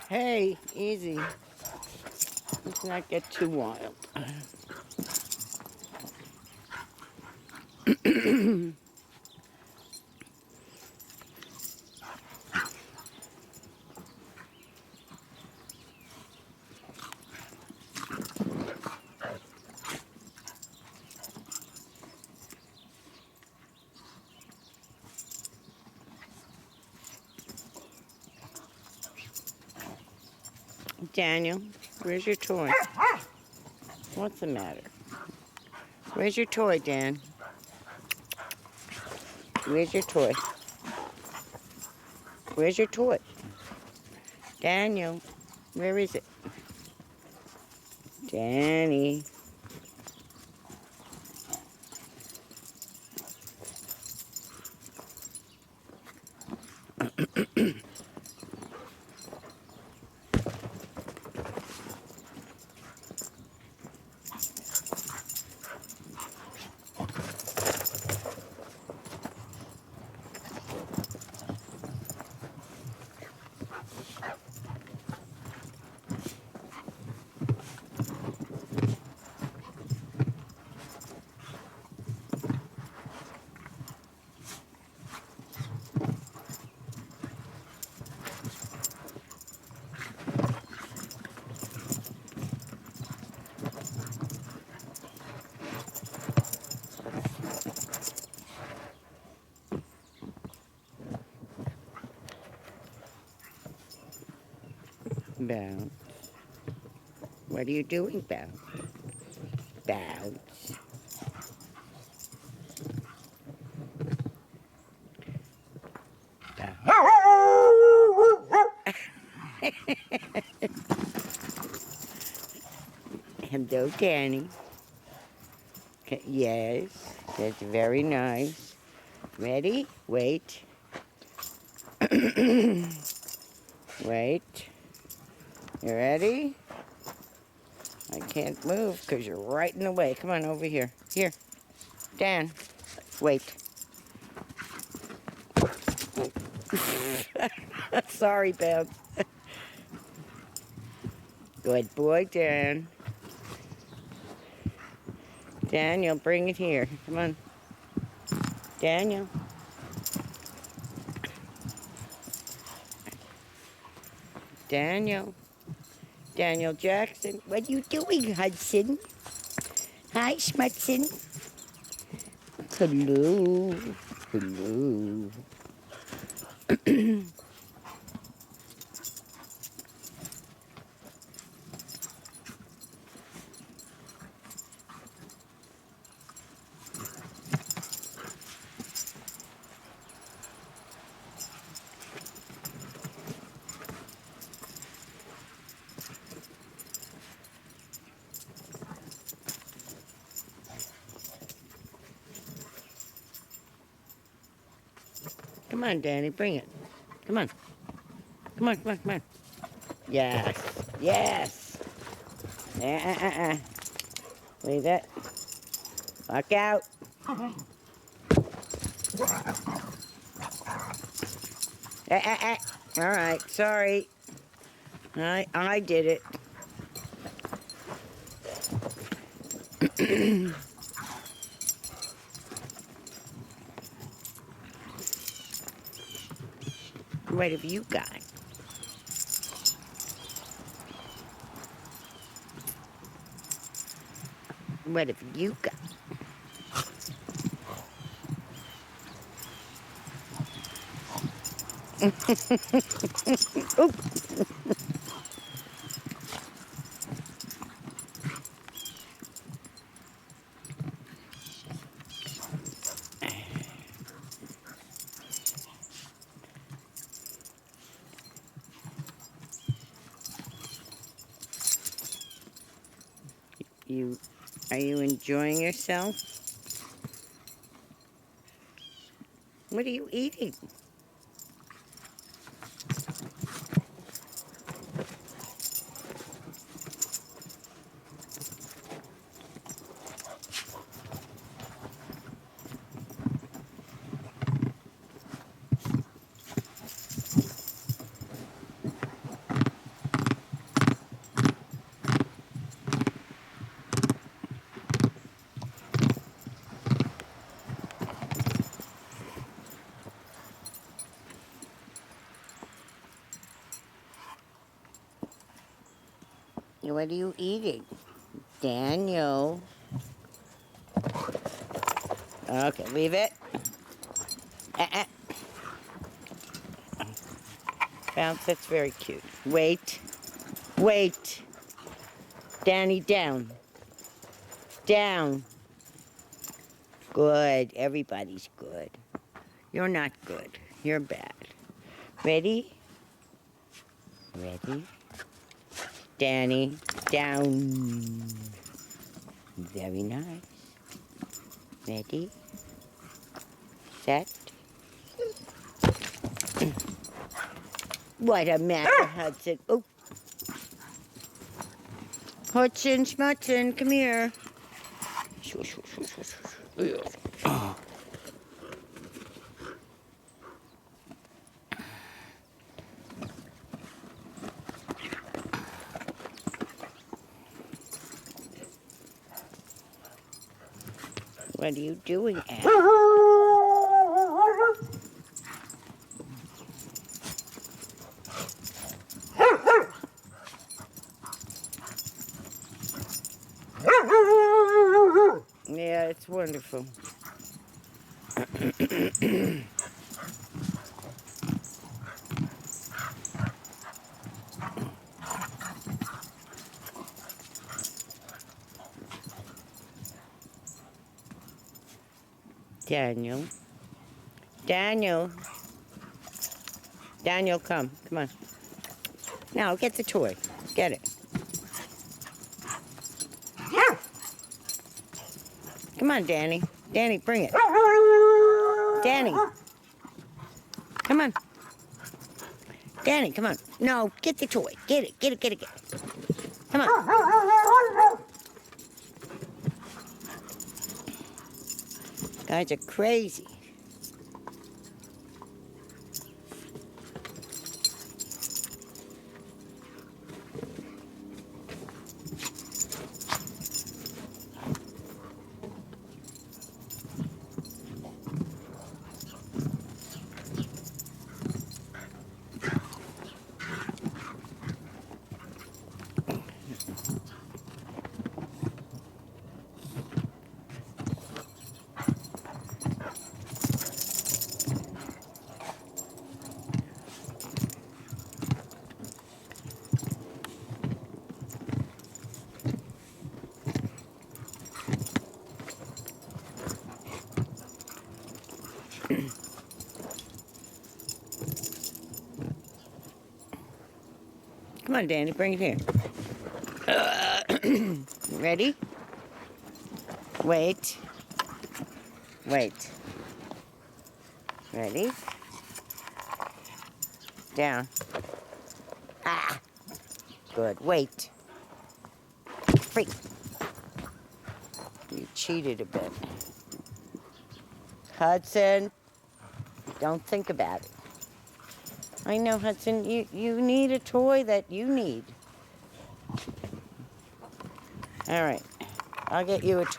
Hey, easy. Let's not get too wild. Daniel, where's your toy? What's the matter? Where's your toy, Dan? Where's your toy? Where's your toy? Daniel, where is it? Danny. Bounce. What are you doing, Bounce? Bounce. Bounce. Hello, Danny. Yes, that's very nice. Ready? Wait. Wait. You ready? I can't move because you're right in the way. Come on over here. Here. Dan. Wait. Sorry, Bounce. Good boy, Dan. Daniel, bring it here. Come on. Daniel. Daniel. Daniel Jackson. What are you doing, Hudson? Hi, Smudson. Hello. Hello. Come on, Danny, bring it. Come on. Come on, come on, come on. Yes. Yes. Leave it. Walk out. All right, sorry. I did it. What have you got? What have you got? Oop. Are you enjoying yourself? What are you eating? what are you eating? Daniel. Okay, leave it. Bounce, that's very cute. Wait. Wait. Danny, down. Down. Good. Everybody's good. You're not good. You're bad. Ready? Ready? Danny, down. Very nice. Ready? Set. What a matter, Hudson. Oh. Hudson, Schmudson, come here. What are you doing, Anne? Yeah, it's wonderful. Daniel. Daniel. Daniel, come. Come on. Now, get the toy. Get it. Come on, Danny. Danny, bring it. Danny. Come on. Danny, come on. No, get the toy. Get it, get it, get it, get it. Come on. Guys are crazy. Come on, Danny, bring it here. Ready? Wait. Wait. Ready? Down. Ah! Good. Wait. Free. You cheated a bit. Hudson, don't think about it. I know, Hudson, you need a toy that you need. All right, I'll get you a toy.